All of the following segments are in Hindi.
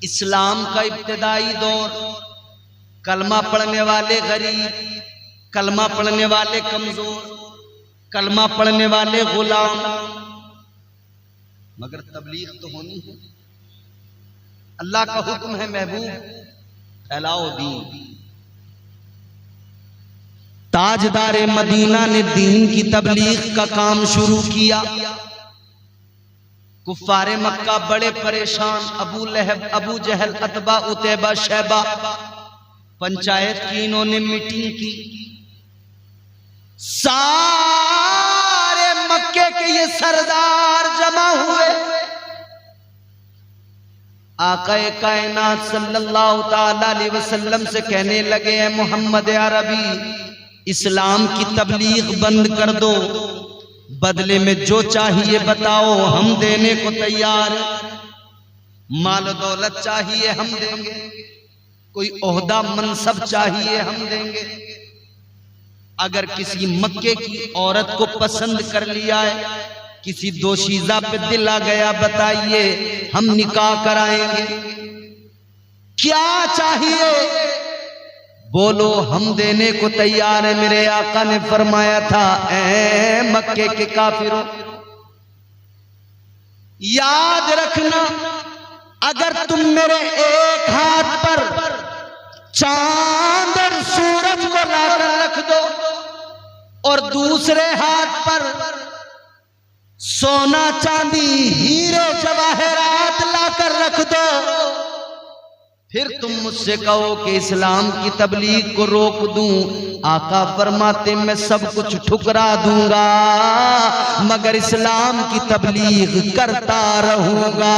इस्लाम का इब्तिदाई दौर, कलमा पढ़ने वाले गरीब, कलमा पढ़ने वाले कमजोर, कलमा पढ़ने वाले गुलाम, मगर तबलीग तो होनी है। अल्लाह का हुक्म है महबूब फैलाओ दीन। ताजदारे मदीना ने दीन की तबलीग का काम शुरू किया। कुफ्फारे मक्का बड़े परेशान, अबू लहब, अबू जहल, अतबा, उतैबा, शैबा, पंचायत की इन्होंने मीटिंग की। सारे मक्के के ये सरदार जमा हुए, आकाए कायनात सल्लल्लाहु ताला अलैहि वसल्लम से कहने लगे, है मोहम्मद अरबी, इस्लाम की तबलीग बंद कर दो, बदले में जो चाहिए बताओ, हम देने को तैयार हैं। माल दौलत चाहिए हम देंगे, कोई ओहदा मनसब चाहिए हम देंगे। अगर किसी मक्के की औरत को पसंद कर लिया है, किसी दोशीज़ा पे दिल आ गया, बताइए हम निकाह कराएंगे। क्या चाहिए बोलो, हम देने को तैयार है। मेरे आका ने फरमाया था, ऐ मक्के के काफिरों, याद रखना, अगर तुम मेरे एक हाथ पर चांद और सूरज को लाकर रख दो और दूसरे हाथ पर सोना चांदी हीरे जवाहरात लाकर रख दो, फिर तुम मुझसे कहो कि इस्लाम की तबलीग को रोक दूं, आका फरमाते मैं सब कुछ ठुकरा दूंगा, मगर इस्लाम की तबलीग करता रहूंगा।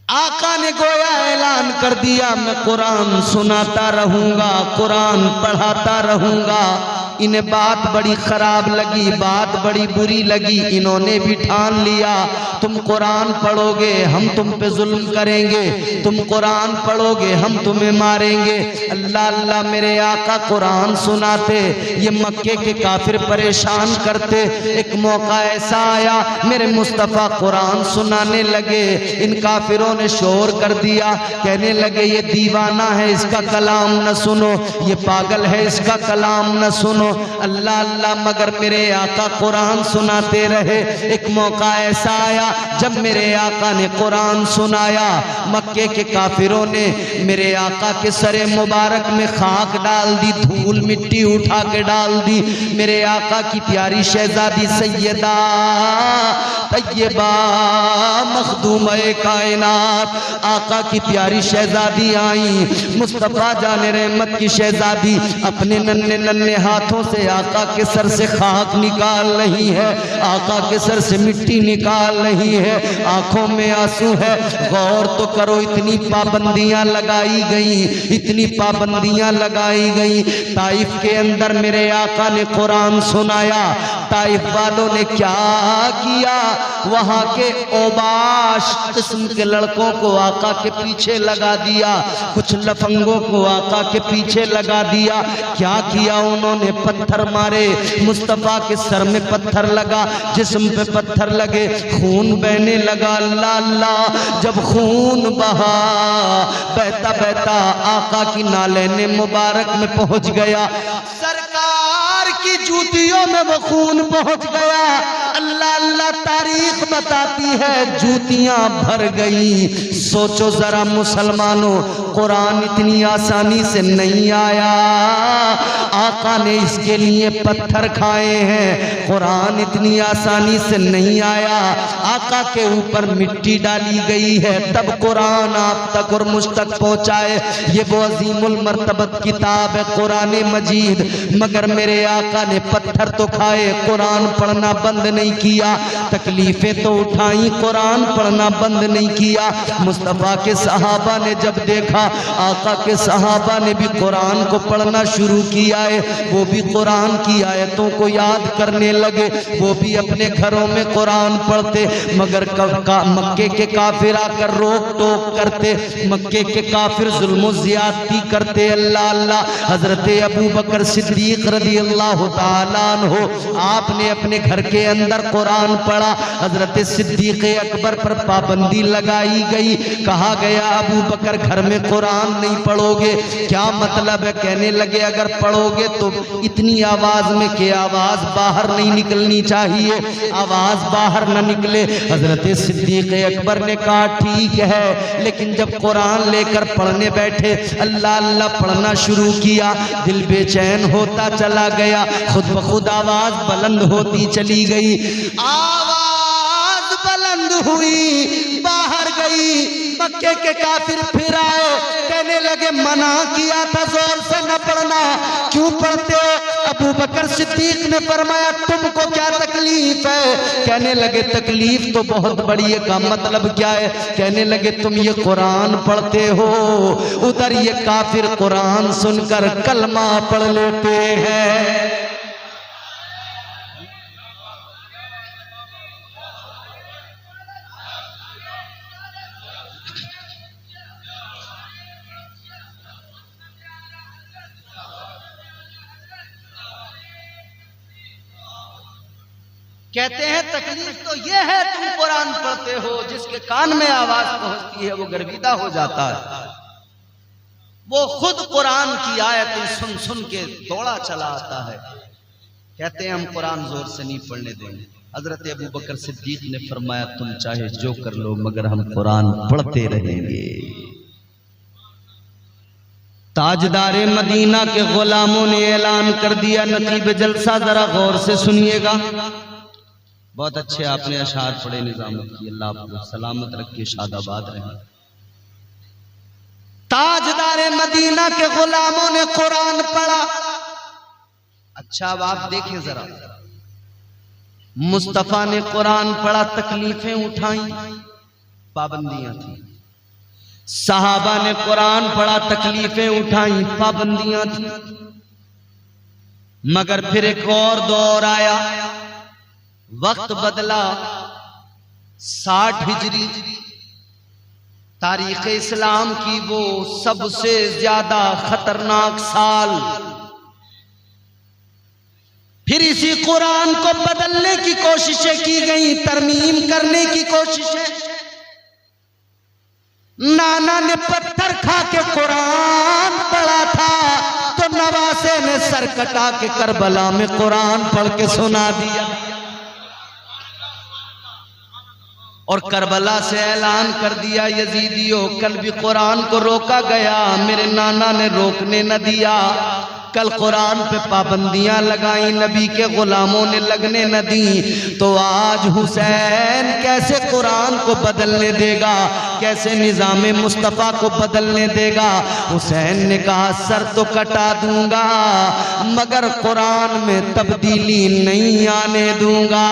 आका ने गोया ऐलान कर दिया, मैं कुरान सुनाता रहूंगा, कुरान पढ़ाता रहूंगा। इन्हें बात बड़ी खराब लगी, बात बड़ी बुरी लगी। इन्होंने भी ठान लिया, तुम कुरान पढ़ोगे हम तुम पे जुल्म करेंगे, तुम कुरान पढ़ोगे हम तुम्हें मारेंगे। अल्लाह अल्लाह मेरे आका कुरान सुनाते, ये मक्के के काफिर परेशान करते। एक मौका ऐसा आया, मेरे मुस्तफ़ा कुरान सुनाने लगे, इन काफिरों ने शोर कर दिया, कहने लगे ये दीवाना है, इसका कलाम न सुनो, ये पागल है, इसका कलाम न सुनो। अल्लाह अल्लाह मगर मेरे आका कुरान सुनाते रहे। एक मौका ऐसा आया जब मेरे आका ने कुरान सुनाया, मक्के के काफिरों ने मेरे आका के सरे मुबारक में खाक डाल दी, धूल मिट्टी उठा के डाल दी। मेरे आका की प्यारी शहजादी सैयदा तैयबा मखदूम-ए कायनात, आका की प्यारी शहजादी आई, मुस्तफ़ा जाने रहमत की शहजादी अपने नन्हे नन्हे हाथों से आका के सर से खाक निकाल रही है, आका के सर से मिट्टी निकाल रही है, आंखों में आंसू है। गौर तो करो, इतनी पाबंदियां लगाई गई, इतनी पाबंदियां लगाई गई। ताइफ के अंदर मेरे आका ने कुरान सुनाया, ताइफ वालों ने क्या किया, वहां के ओबाश किस्म के लड़कों को आका के पीछे लगा दिया, कुछ लफंगों को आका के पीछे लगा दिया। क्या किया उन्होंने, पत्थर मारे, मुस्तफ़ा के सर में पत्थर लगा, जिस्म पे पत्थर लगे, खून बहने लगा। अल्लाह अल्लाह, जब खून बहा, बहता बहता आका की नालेने मुबारक में पहुंच गया, सरकार की जूतियों में वो खून पहुंच गया। अल्लाह अल्लाह तारीख बताती है जूतियां भर गई। सोचो जरा मुसलमानों, कुरान इतनी आसानी से नहीं आया, आका ने इसके लिए पत्थर खाए हैं। कुरान इतनी आसानी से नहीं आया, आका के ऊपर मिट्टी डाली गई है, तब कुरान आप तक और मुझ तक पहुंचाए। ये वो अजीमुल मर्तबत किताब है कुरान मजीद, मगर मेरे आका ने पत्थर तो खाए, कुरान पढ़ना बंद नहीं किया, तकलीफें तो उठाई, कुरान पढ़ना बंद नहीं किया। मुस्तफ़ा के सहाबा ने जब देखा, आका के सहाबा ने भी कुरान को पढ़ना शुरू किया है, वो भी कुरान की आयतों को याद करने लगे, वो भी अपने घरों में कुरान पढ़ते। मगर मक्के के काफिर आकर रोक टोक करते, मक्के के काफिर जुल्म ज़ियादती करते। अल्लाह अल्लाह, हजरत अबू बकर सिद्दीक रज़ी अल्लाह ताला अन्हु, आपने अपने घर के अंदर कुरान पढ़ा। हजरत सिद्दीक अकबर पर पाबंदी लगाई गई, कहा गया अबू बकर घर में कुरान नहीं पढ़ोगे। क्या मतलब है? कहने लगे अगर पढ़ोगे तो इतनी आवाज में कि आवाज बाहर नहीं निकलनी चाहिए, आवाज बाहर न निकले। हजरत सिद्दीक अकबर ने कहा ठीक है, लेकिन जब कुरान लेकर पढ़ने बैठे, अल्लाह अल्लाह पढ़ना शुरू किया, दिल बेचैन होता चला गया, खुद ब खुद आवाज बुलंद होती चली गई। आवाज बुलंद हुई, बाहर गई, मक्के के काफिर फिर आए, कहने लगे मना किया था जोर से न पढ़ना, क्यों पढ़ते हो? अबू बकर सिद्दीक ने फरमाया तुमको क्या तकलीफ है? कहने लगे तकलीफ तो बहुत बड़ी है। का मतलब क्या है? कहने लगे तुम ये कुरान पढ़ते हो, उधर ये काफिर कुरान सुनकर कलमा पढ़ लेते हैं। कहते हैं तकलीफ तो ये है तुम कुरान पढ़ते हो, जिसके कान में आवाज पहुंचती है वो गर्विदा हो जाता है, वो खुद कुरान की आयतें सुन सुन के दौड़ा चला आता है। कहते हैं हम कुरान जोर से नहीं पढ़ने देंगे। हजरत अबू बकर सिद्दीक ने फरमाया तुम चाहे जो कर लो मगर हम कुरान पढ़ते रहेंगे। ताजदारे मदीना के गुलामों ने ऐलान कर दिया, नकीब जलसा जरा गौर से सुनिएगा। बहुत अच्छे आपने अशार पढ़े निजामत की, अल्लाह आपको सलामत रखे, शादाबाद रहे। ताजदारे मदीना के गुलामों ने कुरान पढ़ा। अच्छा अब आप देखें जरा, मुस्तफा ने कुरान पढ़ा, तकलीफें उठाई, पाबंदियां थी। सहाबा ने कुरान पढ़ा, तकलीफें उठाई, पाबंदियां थी। मगर फिर एक और दौर आया, वक्त बदला। 60 हिजरी तारीख इस्लाम की वो सबसे ज्यादा खतरनाक साल। फिर इसी कुरान को बदलने की कोशिशें की गई, तरमीम करने की कोशिशें। नाना ने पत्थर खा के कुरान पढ़ा था तो नवासे ने सर कटा के करबला में कुरान पढ़ के सुना दिया। और करबला से ऐलान कर दिया यजीदियों कल भी कुरान को रोका गया, मेरे नाना ने रोकने न दिया। कल कुरान पे पाबंदियां लगाई, नबी के गुलामों ने लगने न दी, तो आज हुसैन कैसे कुरान को बदलने देगा, कैसे निजाम मुस्तफ़ा को बदलने देगा। हुसैन ने कहा सर तो कटा दूंगा मगर कुरान में तब्दीली नहीं आने दूंगा।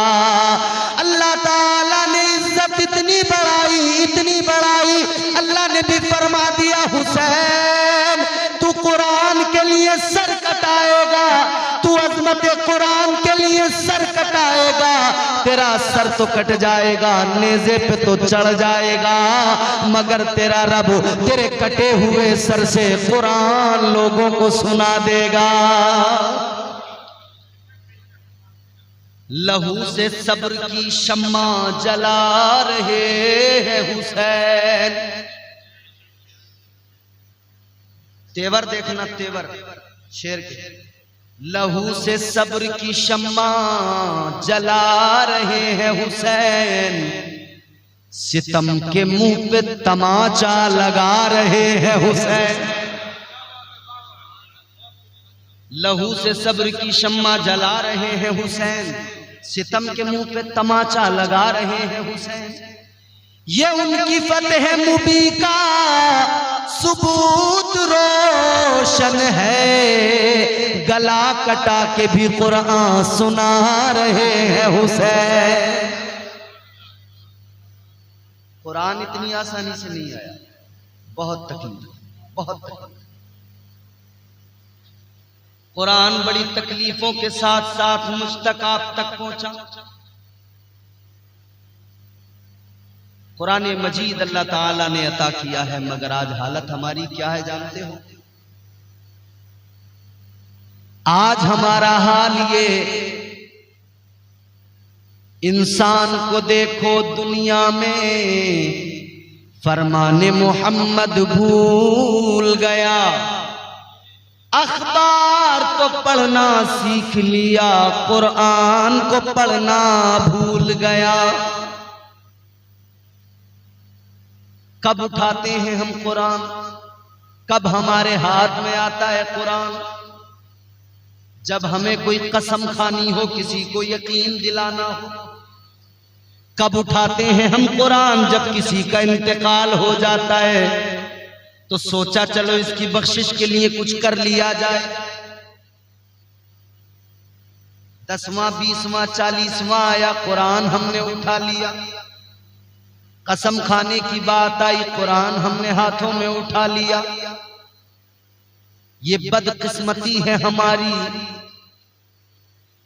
अल्लाह ताला ने इज्जत इतनी बढ़ाई, अल्लाह ने भी फरमा दिया हुसैन तू कुरान के लिए सर कटाएगा, तू अजमत कुरान के लिए सर कटाएगा, तेरा सर तो कट जाएगा, नेज़े पे तो चढ़ जाएगा, मगर तेरा रब तेरे कटे हुए सर से कुरान लोगों को सुना देगा। लहू से सब्र की शम्मा जला रहे हैं हुसैन। तेवर देखना, तेवर शेर के, लहू से सब्र की शम्मा जला रहे हैं हुसैन, सितम के मुंह पे तमाचा लगा रहे हैं हुसैन। लहू से सब्र की शम्मा जला रहे हैं हुसैन, सितम के मुंह पे तमाचा लगा रहे हैं हुसैन। ये उनकी फतेह मुबी का सबूत रोशन है, गला कटा के भी कुरान सुना रहे हैं हुसैन। कुरान इतनी आसानी से नहीं आया, बहुत तकलीफ, बहुत तकलीफ। कुरान बड़ी तकलीफों के साथ साथ मुझ तक आप तक पहुंचा। कुरान मजीद अल्लाह ताला ने अता किया है, मगर आज हालत हमारी क्या है जानते हो? आज हमारा हाल ये इंसान को देखो दुनिया में फरमाने मोहम्मद भूल गया, अखबार तो पढ़ना सीख लिया, कुरान को पढ़ना भूल गया। कब उठाते हैं हम कुरान, कब हमारे हाथ में आता है कुरान? जब हमें कोई कसम खानी हो, किसी को यकीन दिलाना हो। कब उठाते हैं हम कुरान? जब किसी का इंतकाल हो जाता है तो सोचा चलो इसकी बख्शिश के लिए कुछ कर लिया जाए। 10वां 20वां 40वां आया, कुरान हमने उठा लिया। कसम खाने की बात आई, कुरान हमने हाथों में उठा लिया। ये बदकिस्मती है हमारी।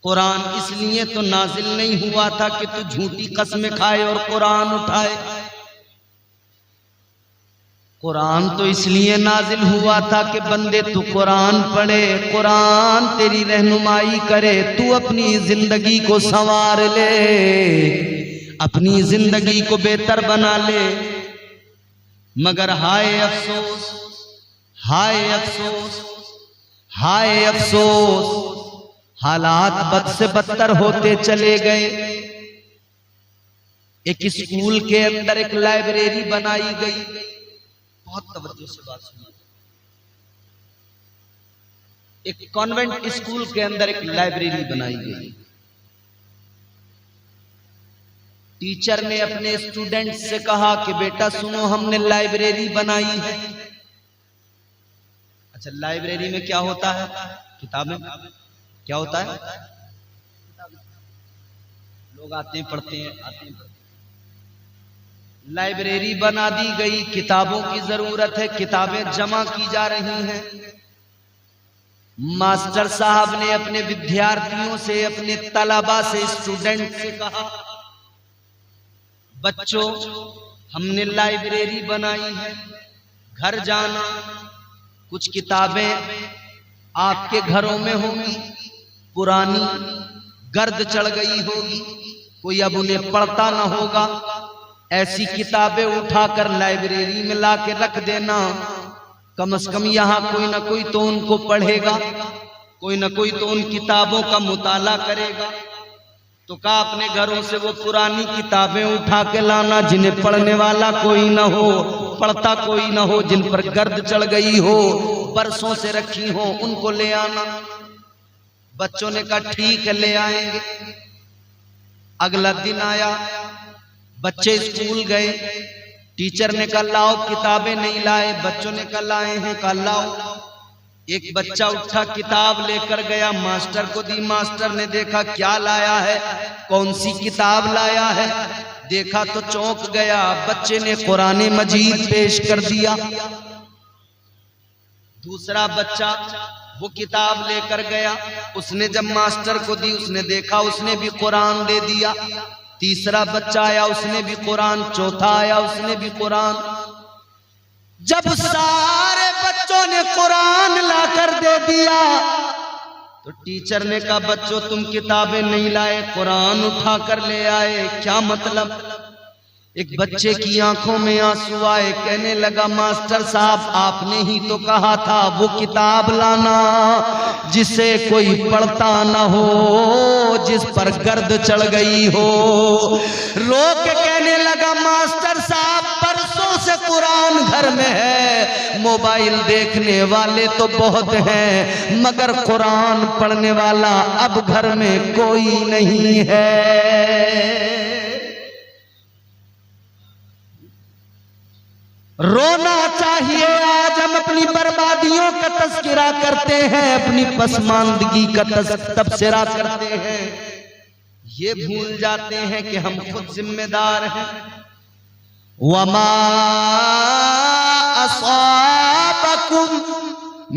कुरान इसलिए तो नाजिल नहीं हुआ था कि तू झूठी कसमें खाए और कुरान उठाए। कुरान तो इसलिए नाजिल हुआ था कि बंदे तू कुरान पढ़े, कुरान तेरी रहनुमाई करे, तू अपनी जिंदगी को संवार ले, अपनी जिंदगी को बेहतर बना ले। मगर हाय अफसोस, हाय अफसोस, हाय अफसोस, हालात बद से बदतर होते चले गए। एक स्कूल के अंदर एक लाइब्रेरी बनाई गई। बहुत तवज्जो से बात सुनिए। एक कॉन्वेंट स्कूल के अंदर एक लाइब्रेरी बनाई गई। टीचर ने अपने स्टूडेंट से कहा कि बेटा सुनो, हमने लाइब्रेरी बनाई है। अच्छा, लाइब्रेरी में क्या होता है? किताबें। क्या होता है? लोग आते हैं पढ़ते हैं, आते हैं। लाइब्रेरी बना दी गई, किताबों की जरूरत है, किताबें जमा की जा रही हैं। मास्टर साहब ने अपने विद्यार्थियों से, अपने तलबा से, स्टूडेंट से कहा, बच्चों हमने लाइब्रेरी बनाई है, घर जाना, कुछ किताबें आपके घरों में होंगी, पुरानी गर्द चढ़ गई होगी, कोई अब उन्हें पढ़ता ना होगा। ऐसी किताबें उठाकर लाइब्रेरी में ला के रख देना, कम से कम यहाँ कोई ना कोई तो उनको पढ़ेगा, कोई ना कोई तो उन किताबों का मुताला करेगा। तो कहा अपने घरों से वो पुरानी किताबें उठा के लाना जिन्हें पढ़ने वाला कोई ना हो, पढ़ता कोई ना हो, जिन पर गर्द चढ़ गई हो, बरसों से रखी हो, उनको ले आना। बच्चों ने कहा ठीक है, ले आएंगे। अगला दिन आया, बच्चे स्कूल गए, टीचर ने कहा लाओ, किताबें नहीं लाए। बच्चों ने कहा लाए हैं। कहा लाओ। एक बच्चा उठा, किताब लेकर गया, मास्टर को दी। मास्टर ने देखा क्या लाया है, कौन सी किताब लाया है, देखा तो चौंक गया। बच्चे ने कुरान मजीद पेश कर दिया। दूसरा बच्चा वो किताब लेकर गया, उसने जब मास्टर को दी, उसने देखा, उसने भी कुरान दे दिया। तीसरा बच्चा आया, उसने भी कुरान। चौथा आया, उसने भी कुरान। जब सारे बच्चों ने कुरान लाकर दे दिया तो टीचर ने कहा बच्चों तुम किताबें नहीं लाए, कुरान उठा कर ले आए, क्या मतलब? एक बच्चे की आंखों में आंसू आए, कहने लगा मास्टर साहब आपने ही तो कहा था वो किताब लाना जिसे कोई पढ़ता ना हो, जिस पर गर्द चढ़ गई हो। रो के कहने लगा मास्टर साहब परसों से कुरान घर में है, मोबाइल देखने वाले तो बहुत हैं मगर कुरान पढ़ने वाला अब घर में कोई नहीं है। रोना चाहिए। आज हम अपनी बर्बादियों का तस्करा करते हैं, अपनी पसमानदगी का तबसरा करते हैं, ये भूल जाते हैं कि हम खुद जिम्मेदार हैं। वमा असाबकुम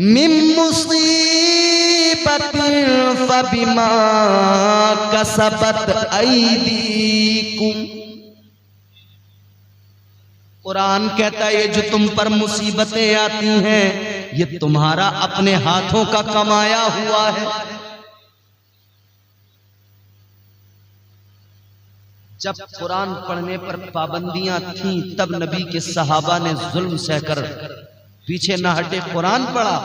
मिन मुसीबतिन फबिमा कसबत ऐदीकुम। कुरान कहता है ये जो तुम पर मुसीबतें आती हैं ये तुम्हारा अपने हाथों का कमाया हुआ है। जब कुरान पढ़ने पर पाबंदियां थीं तब नबी के सहाबा ने जुल्म सहकर पीछे न हटे, कुरान पढ़ा।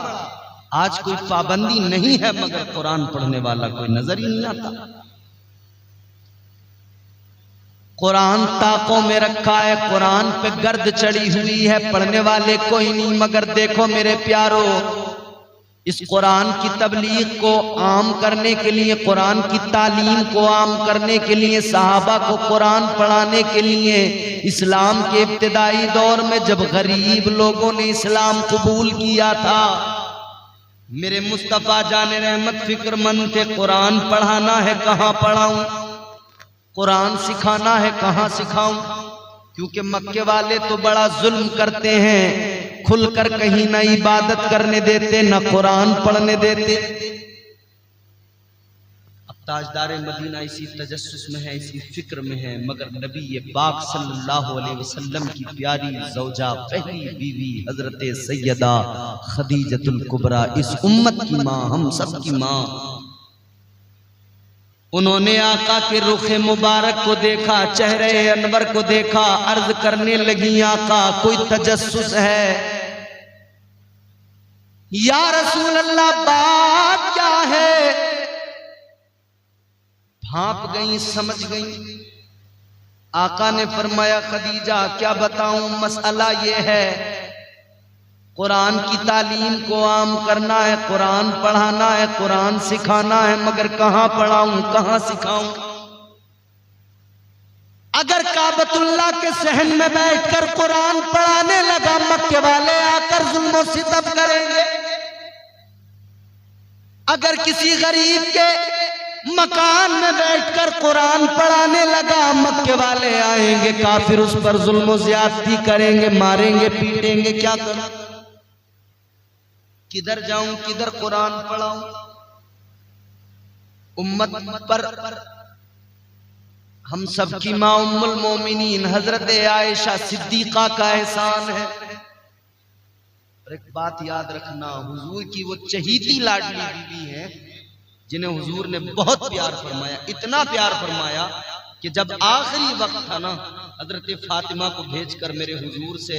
आज कोई पाबंदी नहीं है मगर कुरान पढ़ने वाला कोई नजर ही नहीं आता। कुरान ताकों में रखा है, कुरान पे गर्द चढ़ी हुई है, पढ़ने वाले कोई नहीं। मगर देखो मेरे प्यारो, इस कुरान की तबलीग को आम करने के लिए, कुरान की तालीम को आम करने के लिए, सहाबा को कुरान पढ़ाने के लिए, इस्लाम के इब्तिदाई दौर में जब गरीब लोगों ने इस्लाम कबूल किया था, मेरे मुस्तफा जाने रहमत फिक्रमंद थे। कुरान पढ़ाना है कहाँ पढ़ाऊं, कुरान सिखाना है कहाँ सिखाऊं, क्योंकि मक्के वाले तो बड़ा जुल्म करते हैं, खुलकर कहीं ना इबादत करने देते न कुरान पढ़ने देते। अब ताजदार मदीना इसी तजस्सुस में है, इसी फिक्र में है, मगर नबी ये पाक सल्लल्लाहु अलैहि वसल्लम की प्यारी ज़ौजा, पहली बीवी हजरत सैयदा खदीजतुल कुबरा, इस उम्मत की माँ, हम सब की माँ, उन्होंने आका के रुखे मुबारक को देखा, चेहरे अनवर को देखा, अर्ज करने लगी, आका कोई तजस्सुस है? या रसूल अल्लाह बात क्या है? भांप गई, समझ गई। आका ने फरमाया, खदीजा क्या बताऊं, मसला ये है, कुरान की तालीम को आम करना है, कुरान पढ़ाना है, कुरान सिखाना है, मगर कहाँ पढ़ाऊं, कहाँ सिखाऊं? अगर काबतुल्लाह के सहन में बैठकर कुरान पढ़ाने लगा, मक्के वाले आकर जुल्म सितम करेंगे। अगर किसी गरीब के मकान में बैठकर कुरान पढ़ाने लगा, मक्के वाले आएंगे, काफिर उस पर जुल्म ज्यादती करेंगे, मारेंगे, पीटेंगे, क्या करूं? किधर जाऊं, किधर कुरान पढ़ाऊं? उम्मत पर हम सबकी मां उम्मुल मोमिनीन हजरत आयशा सिद्दीका का एहसान है। और एक बात याद रखना, हुजूर की वो चहीती लाडली बीवी है जिन्हें हुजूर ने बहुत प्यार फरमाया, इतना प्यार फरमाया कि जब आखिरी वक्त था ना, हजरत फातिमा को भेजकर मेरे हुजूर से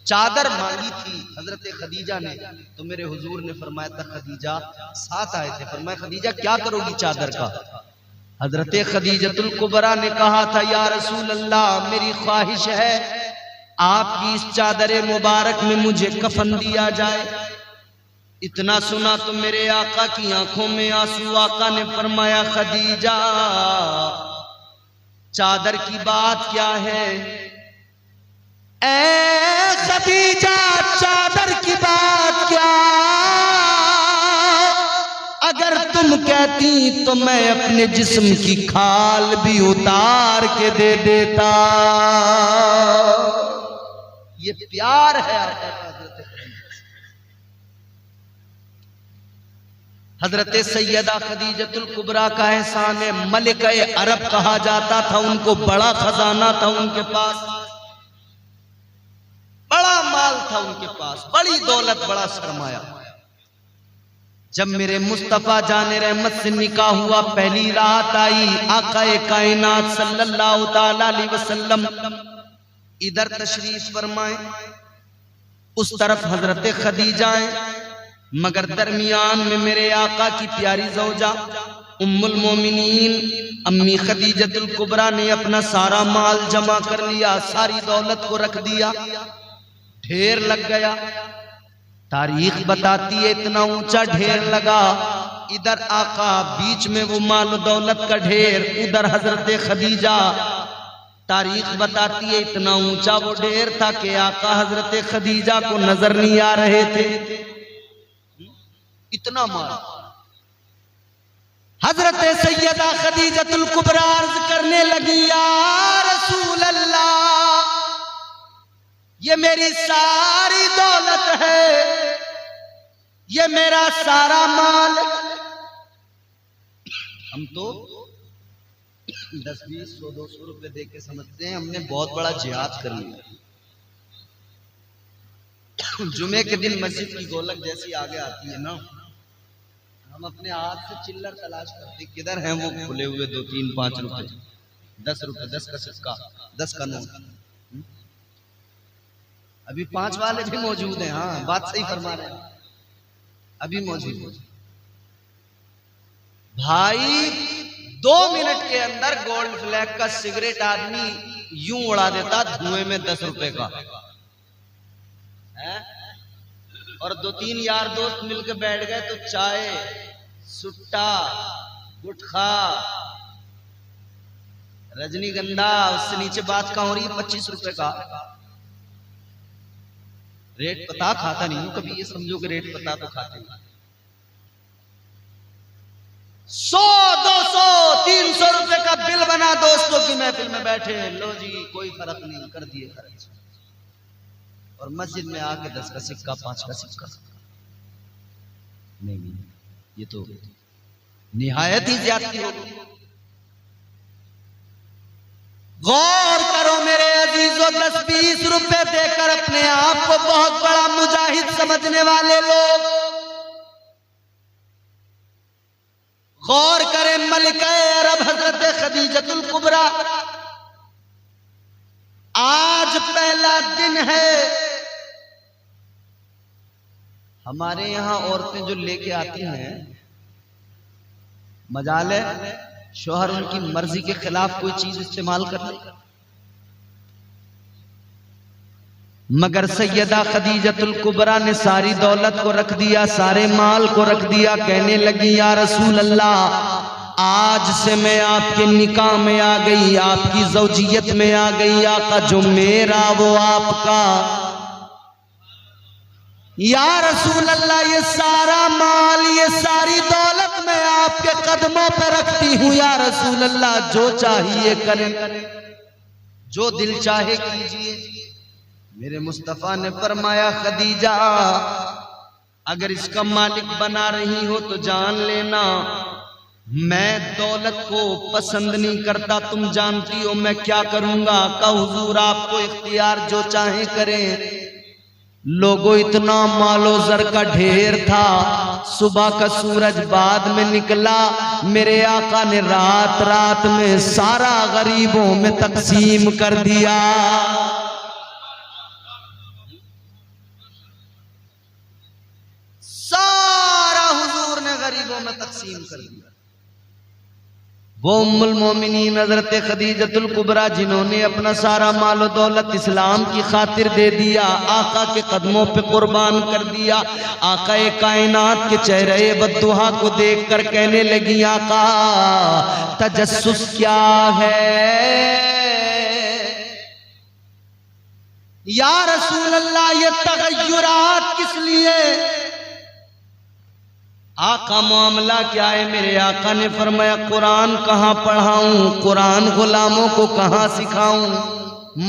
चादर मांगी थी हजरत खदीजा ने, तो मेरे हुजूर ने फरमाया था, खदीजा साथ आए थे, फरमाया खदीजा क्या करोगी चादर का? हजरत खदीजतुल कुबरा ने कहा था, या रसूल अल्लाह मेरी ख्वाहिश है आपकी इस चादर मुबारक में मुझे कफन दिया जाए। इतना सुना तो मेरे आका की आंखों में आंसू। आका ने फरमाया, खदीजा चादर की बात क्या है? ऐ खदीजा चादर की बात क्या? अगर तुम कहती तो मैं अपने जिस्म की खाल भी उतार के दे देता। ये प्यार है हजरत सैयदा खदीजतुल कुबरा का एहसान है। मलिक अरब कहा जाता था, उनको बड़ा खजाना था, उनके पास बड़ा माल था, उनके पास बड़ी दौलत, बड़ा सरमाया। जब मेरे मुस्तफा जाने रहमत से निकाह हुआ, पहली रात आई, आकाए कायनात सल्लल्लाहु ताला अलैहि वसल्लम इधर तशरीफ फरमाए, उस तरफ हजरत खदीजा है, मगर दरमियान में मेरे आका की प्यारी ज़ौजा उम्मुल मोमिनीन अम्मी खदीजतुल कुबरा ने अपना सारा माल जमा कर लिया, सारी दौलत को रख दिया, ढेर लग गया। तारीख बताती है इतना ऊंचा ढेर लगा, इधर आका, बीच में वो माल दौलत का ढेर, उधर हजरत खदीजा। तारीख बताती है इतना ऊंचा वो ढेर था कि आका हजरत खदीजा को नजर नहीं आ रहे थे, इतना माल। हजरत सैयदा खदीजतुल कुबरा अर्ज करने लगी, या रसूल अल्लाह ये मेरी सारी दौलत है, ये मेरा सारा माल। हम तो 10, 20, 100, 200 रुपए दे के समझते हैं हमने बहुत बड़ा जिहाद कर लिया। जुमे के दिन मस्जिद की गोलक जैसी आगे आती है ना, हम अपने हाथ से चिल्लर तलाश करते, किधर हैं वो खुले हुए 2, 3, 5 रुपए, 10 रुपए, 10 का सिक्का, 10 का नोट। अभी 5 वाले भी मौजूद हैं। हाँ, बात सही फरमा रहे हैं, अभी मौजूद। भाई 2 मिनट के अंदर गोल्ड फ्लैग का सिगरेट आदमी यूं उड़ा देता धुएं में 10 रुपए का है? और 2-3 यार दोस्त मिलकर बैठ गए तो चाय, सुट्टा, गुटखा, रजनीगंधा, उससे नीचे बात कहां हो रही है? 25 रुपए का रेट। पता खाता नहीं हूं कभी, ये समझो कि रेट पता तो खाते हैं। 100, 200, 300 रुपए का बिल बना दोस्तों की महफिल में बैठे, लो जी कोई फर्क नहीं, कर दिए खर्च। और मस्जिद में आके 10 का सिक्का, 5 का सिक्का। नहीं, ये तो निहायत ही ज्यादती होगी। गौर करो मेरे अजीजों, 10-20 रुपए देकर अपने आप को बहुत बड़ा मुजाहिद समझने वाले लोग, गौर करें मलिका अरब हजरत खदीजतुल कुबरा, आज पहला दिन है। हमारे यहां औरतें जो लेके आती हैं, मजाल है शोहर उनकी मर्जी के खिलाफ कोई चीज इस्तेमाल कर ले, मगर सैयदा खदीजतुल कुबरा ने सारी दौलत को रख दिया, सारे माल को रख दिया। कहने लगी या रसूल अल्लाह, आज से मैं आपके निकाह में आ गई, आपकी ज़ौजियत में आ गई। आका जो मेरा वो आपका। या रसूल अल्लाह, ये सारा माल, ये सारी दौलत मैं आपके कदमों पे रखती हूँ। या रसूल अल्लाह, जो चाहिए करें, जो दिल चाहे कीजिए। मेरे मुस्तफा ने फरमाया खदीजा, अगर इसका मालिक बना रही हो तो जान लेना मैं दौलत को पसंद नहीं करता। तुम जानती हो मैं क्या करूंगा? का हुजूर आपको इख्तियार, जो चाहे करें। लोगों इतना मालो जर का ढेर था, सुबह का सूरज बाद में निकला। मेरे आका ने रात रात में सारा गरीबों में तकसीम कर दिया। सारा हुजूर ने गरीबों में तकसीम कर दिया। वो उम्मुल मोमिनीन हज़रत खदीजतुल कुबरा, जिन्होंने अपना सारा माल दौलत इस्लाम की खातिर दे दिया, आका के कदमों पे कुर्बान कर दिया। आका कायनात के चेहरे बद्दुहा को देखकर कहने लगी, आका तजस्सुस क्या है? या रसूल अल्लाह, ये तगय्युरात किस लिए? आका मामला क्या है? मेरे आका ने फरमाया, कुरान कहाँ पढ़ाऊं, कुरान गुलामों को कहाँ सिखाऊं,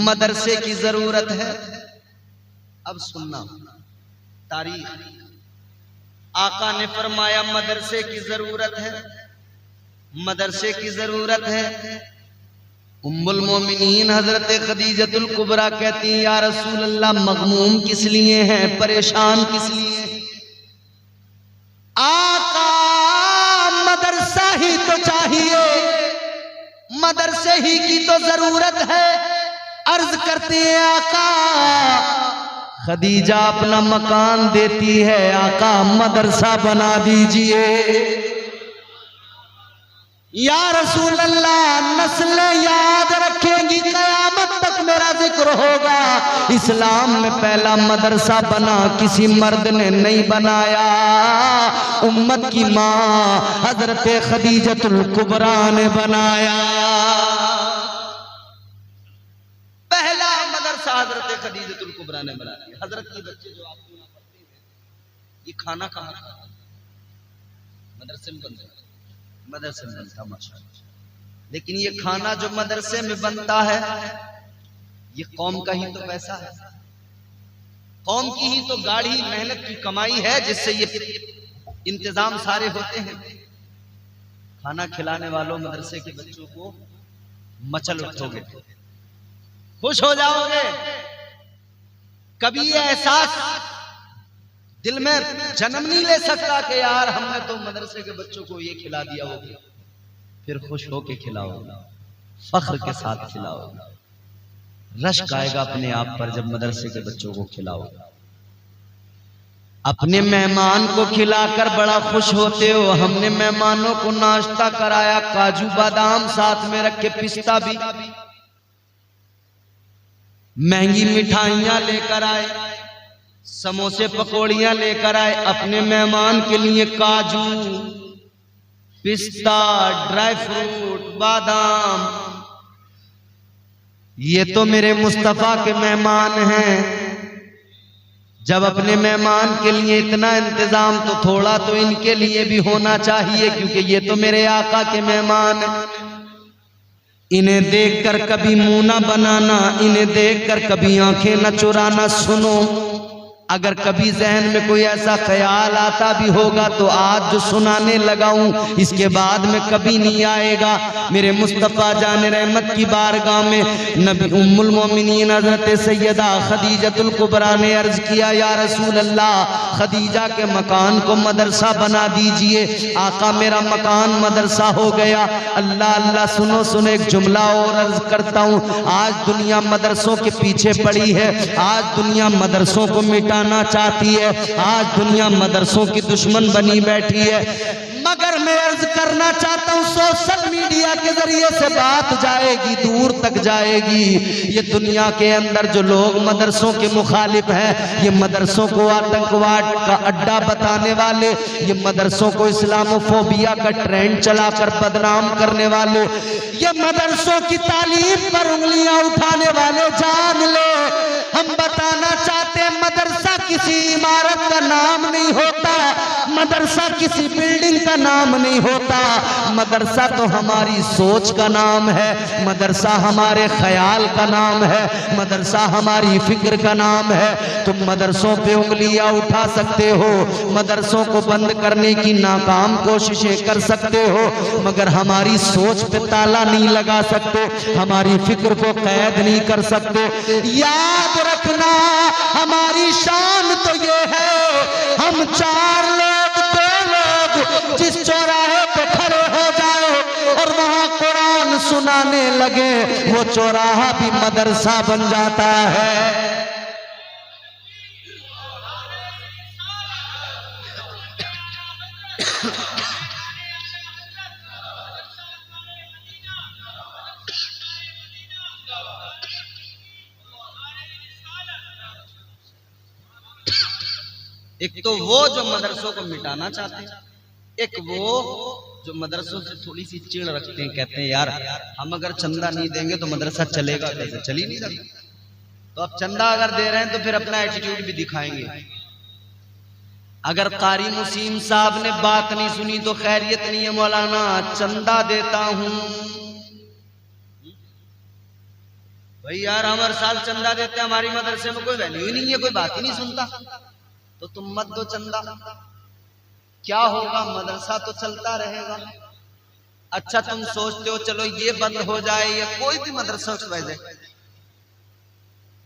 मदरसे की जरूरत है। अब सुनना तारीख, आका ने फरमाया मदरसे की जरूरत है, मदरसे की जरूरत है। उम्मुल मोमिनीन हजरत खदीजतुल कुबरा कहती हैं, या रसूल अल्लाह, मगमूम किस लिए हैं, परेशान किस लिए? आका मदरसा ही तो चाहिए, मदरसे ही की तो जरूरत है। अर्ज करते हैं, आका खदीजा अपना मकान देती है, आका मदरसा बना दीजिए। या रसूल अल्लाह, नस्लें याद रखेंगी, कयामत तक मेरा जिक्र होगा। इस्लाम में पहला मदरसा बना किसी मर्द ने नहीं बनाया, उम्मत की माँ हजरत खदीजतुल कुबरा ने बनाया। पहला मदरसा हजरत खदीजतुल कुबरा ने बना दिया। हजरत के बच्चे जो आपको यहाँ पढ़ते हैं, ये खाना कहाँ खाता? मदरसे में बनता है, मदरसे में बनता माशाअल्लाह। लेकिन ये खाना जो मदरसे में बनता है, ये कौम का ही तो पैसा है, कौम की ही तो गाढ़ी मेहनत की कमाई है, जिससे ये इंतजाम सारे होते हैं। खाना खिलाने वालों मदरसे के बच्चों को मचल उठोगे, खुश हो जाओगे। कभी ये एहसास दिल में जन्म नहीं ले सकता कि यार हमने तो मदरसे के बच्चों को ये खिला दिया, वो फिर खुश होके खिलाओ। फख्र के साथ खिलाओगे, रश्क आएगा अपने आप पर जब मदरसे के बच्चों को खिलाओगे। अपने मेहमान को खिलाकर बड़ा खुश होते हो। हमने मेहमानों को नाश्ता कराया, काजू बादाम साथ में रख के, पिस्ता भी, महंगी मिठाइयां लेकर आए, समोसे पकौड़ियां लेकर आए। अपने मेहमान के लिए काजू, पिस्ता, ड्राई फ्रूट, बादाम। ये तो मेरे मुस्तफा के मेहमान हैं। जब अपने मेहमान के लिए इतना इंतजाम, तो थोड़ा तो इनके लिए भी होना चाहिए, क्योंकि ये तो मेरे आका के मेहमान हैं। इन्हें देखकर कभी मुंह ना बनाना, इन्हें देखकर कभी आंखें न चुराना। सुनो, अगर कभी जहन में कोई ऐसा ख्याल आता भी होगा तो आज जो सुनाने लगा हूं, इसके बाद में कभी नहीं आएगा। मेरे मुस्तफ़ा जान रहमत की बारगाह में नबी उम्मुल मोमिनीन हज़रत सैयदा खदीजतुल कुबरा ने अर्ज किया, या रसूल अल्लाह, खदीजा के मकान को मदरसा बना दीजिए। आका, मेरा मकान मदरसा हो गया। अल्लाह अल्लाह, सुनो सुनो, एक जुमला और अर्ज करता हूँ। आज दुनिया मदरसों के पीछे पड़ी है, आज दुनिया मदरसों को मिटाना चाहती है, आज दुनिया मदरसों की दुश्मन बनी बैठी है। मगर मैं अर्ज करना चाहता हूं, सोशल मीडिया के जरिए से बात जाएगी, दूर तक जाएगी। ये दुनिया के अंदर जो लोग मदरसों के मुखालिफ हैं, ये मदरसों को आतंकवाद का अड्डा बताने वाले, ये मदरसों को इस्लामोफोबिया का ट्रेंड चलाकर बदनाम करने वाले, ये मदरसों की तालीम पर उंगलियां उठाने वाले, जान ले, हम बताना चाहते हैं, मदरसा किसी इमारत का नाम नहीं होता, मदरसा किसी बिल्डिंग का नाम नहीं होता। मदरसा तो हमारी सोच का नाम है, मदरसा हमारे ख्याल का नाम है, मदरसा हमारी फिक्र का नाम है। तुम मदरसों पे उंगलियां उठा सकते हो, मदरसों को बंद करने की नाकाम कोशिशें कर सकते हो, मगर हमारी सोच पे ताला नहीं लगा सकते, हमारी फिक्र को कैद नहीं कर सकते। याद रखना, हमारी शान तो ये है, हम 4 लोग 2 लोग जिस चौराहे पे खड़े हो जाए और वहां कुरान सुनाने लगे, वो चौराहा भी मदरसा बन जाता है। एक तो वो जो मदरसों को मिटाना चाहते हैं, एक वो जो मदरसों से थोड़ी सी चिढ़ रखते हैं, कहते हैं यार हम अगर चंदा नहीं देंगे तो मदरसा चलेगा कैसे, चल ही नहीं सकता। तो अब चंदा अगर दे रहे हैं तो फिर अपना एटीट्यूड भी दिखाएंगे। अगर कारी मुसीम साहब ने बात नहीं सुनी तो खैरियत नहीं है मौलाना, चंदा देता हूं। भाई यार, हम हर साल चंदा देते हैं, हमारी मदरसे में कोई वैल्यू ही नहीं है, कोई बात ही नहीं सुनता, तो तुम मत दो चंदा। क्या होगा, मदरसा तो चलता रहेगा। अच्छा, तुम सोचते हो चलो ये बंद हो जाए या कोई भी मदरसा की वजह,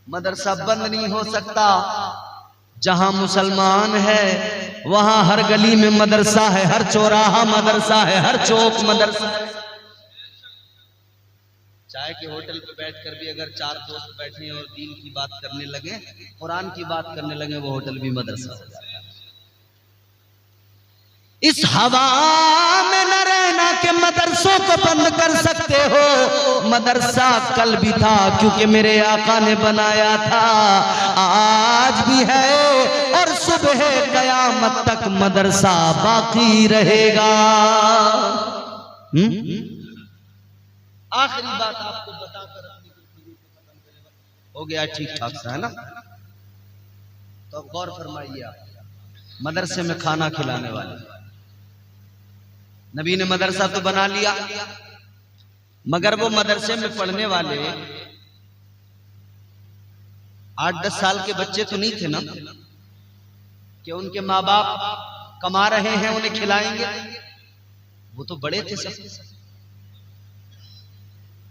मदरसा बंद नहीं हो सकता। जहां मुसलमान है वहां हर गली में मदरसा है, हर चौराहा मदरसा है, हर चौक मदरसा है। चाय के होटल पे बैठकर भी अगर 4 दोस्त बैठे और दीन की बात करने लगे, कुरान की बात करने लगे, वो होटल भी मदरसा हो जाएगा। इस हवा में न रहना कि मदरसों को बंद कर सकते हो। मदरसा कल भी था क्योंकि मेरे आका ने बनाया था, आज भी है और सुबह कयामत तक मदरसा बाकी रहेगा। आखिरी बात आपको बताकर हो गया, ठीक ठाक सा है ना? तो गौर फरमाइए, आप मदरसे में खाना खिलाने वाले, नबी ने मदरसा तो बना लिया, मगर वो मदरसे में पढ़ने वाले 8-10 साल के बच्चे तो नहीं थे ना कि उनके माँ बाप कमा रहे हैं उन्हें खिलाएंगे। वो तो बड़े थे सब,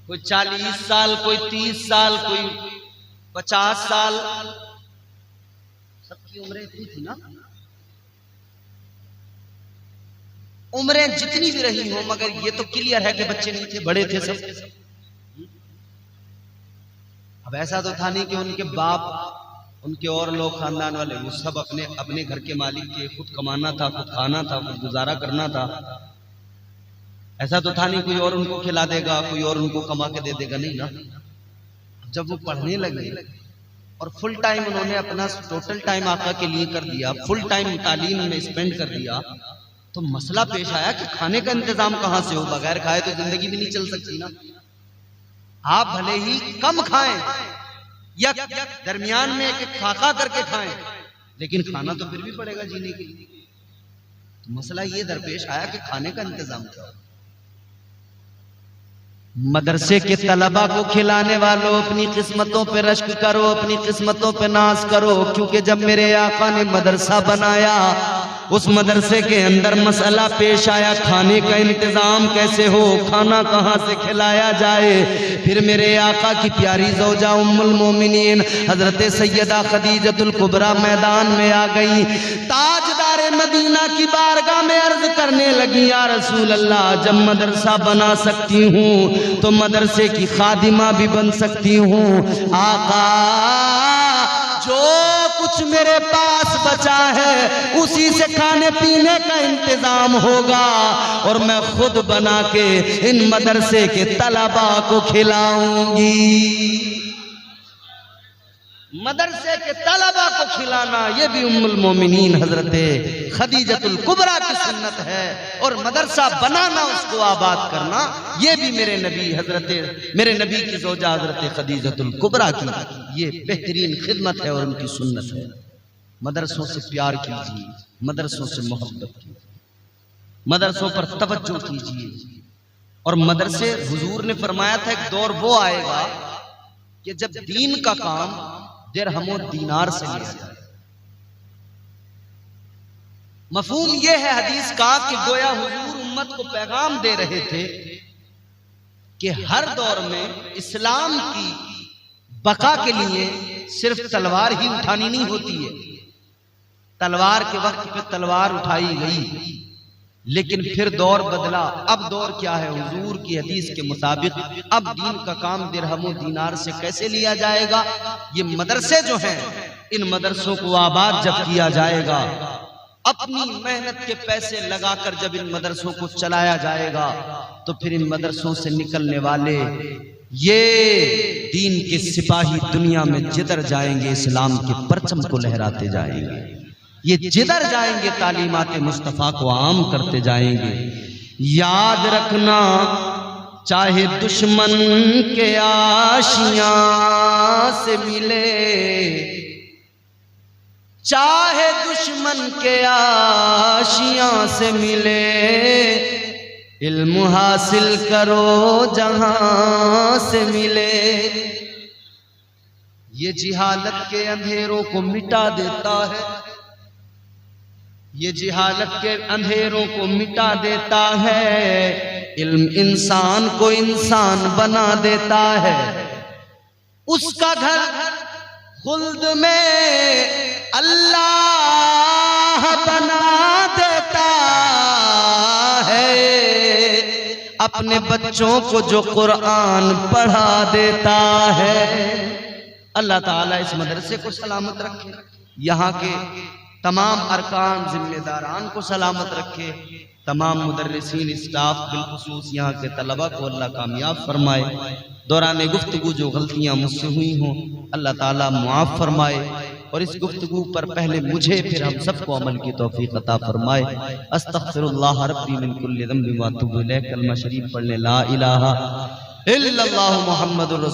कोई 40 साल, कोई 30 साल, कोई 50 साल, सबकी उम्रें इतनी थी ना। उम्रें जितनी भी रही हो, मगर ये तो क्लियर है कि बच्चे नहीं थे, बड़े थे सब। अब ऐसा तो था नहीं कि उनके बाप, उनके और लोग खानदान वाले, वो सब अपने अपने घर के मालिक के, खुद कमाना था, खुद खाना था, खुद गुजारा करना था। ऐसा तो था नहीं कोई और उनको खिला देगा, कोई और उनको कमा के दे देगा, नहीं ना। जब वो पढ़ने लगे और फुल टाइम उन्होंने अपना टोटल टाइम आका के लिए कर दिया, फुल टाइम तालीम में स्पेंड कर दिया, तो मसला पेश आया कि खाने का इंतजाम कहां से हो। बगैर खाए तो जिंदगी भी नहीं चल सकती ना। आप भले ही कम खाएं या दरमियान में एक खाका करके खाएं, लेकिन खाना तो फिर भी पड़ेगा जीने के लिए। तो मसला ये दरपेश आया कि खाने का इंतजाम क्या हो। मदरसे के तलबा को खिलाने वालों, अपनी किस्मतों पे रश्क करो, अपनी किस्मतों पे नाज करो, क्योंकि जब मेरे आका ने मदरसा बनाया, उस मदरसे के अंदर मसला पेश आया, खाने का इंतजाम कैसे हो, खाना कहां से खिलाया जाए। फिर मेरे आका की प्यारी ज़ौजा उम्मुल मोमिनीन हजरत सैयदा खदीजतुल कुबरा मैदान में आ गई। ताजदार मदीना की बारगाह में अर्ज करने लगी, या रसूल अल्लाह, जब मदरसा बना सकती हूँ तो मदरसे की खादिमा भी बन सकती हूँ। आका, जो कुछ मेरे पास बचा है उसी से खाने पीने का इंतजाम होगा और मैं खुद बना के इन मदरसे के तलबा को खिलाऊंगी। मदरसे के तलबा को खिलाना ये भी उम्मुल मोमिनीन हजरत खदीजतुल कुबरा की सुन्नत है, और मदरसा बनाना, उसको आबाद करना, ये भी मेरे नबी की ज़ौजा हजरत खदीजतुल कुबरा की ये बेहतरीन खिदमत है और उनकी सुन्नत है। मदरसों से प्यार कीजिए, मदरसों से मोहब्बत कीजिए, मदरसों पर तवज्जो कीजिए। और मदरसे, हुजूर ने फरमाया था, एक दौर वो आएगा कि जब दीन का काम दिरहम दीनार से लिया जाए। मफहूम यह है हदीस का कि गोया हुजूर उम्मत को पैगाम दे रहे थे कि हर दौर में इस्लाम की बका के लिए सिर्फ तलवार ही उठानी नहीं होती है। तलवार के वक्त पे तलवार उठाई गई, लेकिन फिर दौर बदला। अब दौर क्या है? हुजूर की हदीस के मुताबिक अब दीन का काम दिरहम दीनार से कैसे लिया जाएगा। ये मदरसे जो हैं, इन मदरसों को आबाद जब किया जाएगा, अपनी मेहनत के पैसे लगाकर जब इन मदरसों को चलाया जाएगा, तो फिर इन मदरसों से निकलने वाले ये दीन के सिपाही दुनिया में जिधर जाएंगे इस्लाम के परचम को लहराते जाएंगे। ये जिधर जाएंगे तालीमात मुस्तफ़ा को आम करते जाएंगे। याद रखना, चाहे दुश्मन के आशियां से मिले, चाहे दुश्मन के आशियां से मिले, इल्म हासिल करो जहां से मिले। ये जिहालत के अंधेरों को मिटा देता है, ये जिहालत के अंधेरों को मिटा देता है। इल्म इंसान को इंसान बना देता है। उसका घर खुल्द में अल्लाह बना देता है। अपने बच्चों को जो कुरान पढ़ा देता है। अल्लाह ताला इस मदरसे को सलामत रखे, यहाँ के तमाम अरकान जिम्मेदारान को सलामत रखे, तमाम मुदर्रिसीन स्टाफ बिलखुसूस यहाँ के तलबा को अल्लाह कामयाब फरमाए। दौरान गुफ्तगू जो गलतियाँ मुझसे हुई हों अल्लाह ताला मुआफ़ फरमाए, और इस गुफ्तगू पर पहले मुझे फिर हम सबको अमल की तौफीक अता फरमाए। अस्तग़फिरुल्लाह रब्बी मिन कुल्लि ज़ंबिन व अतूबु इलैह। कलमा शरीफ पढ़ने ला इलाहा इल्लल्लाहु मुहम्मदुर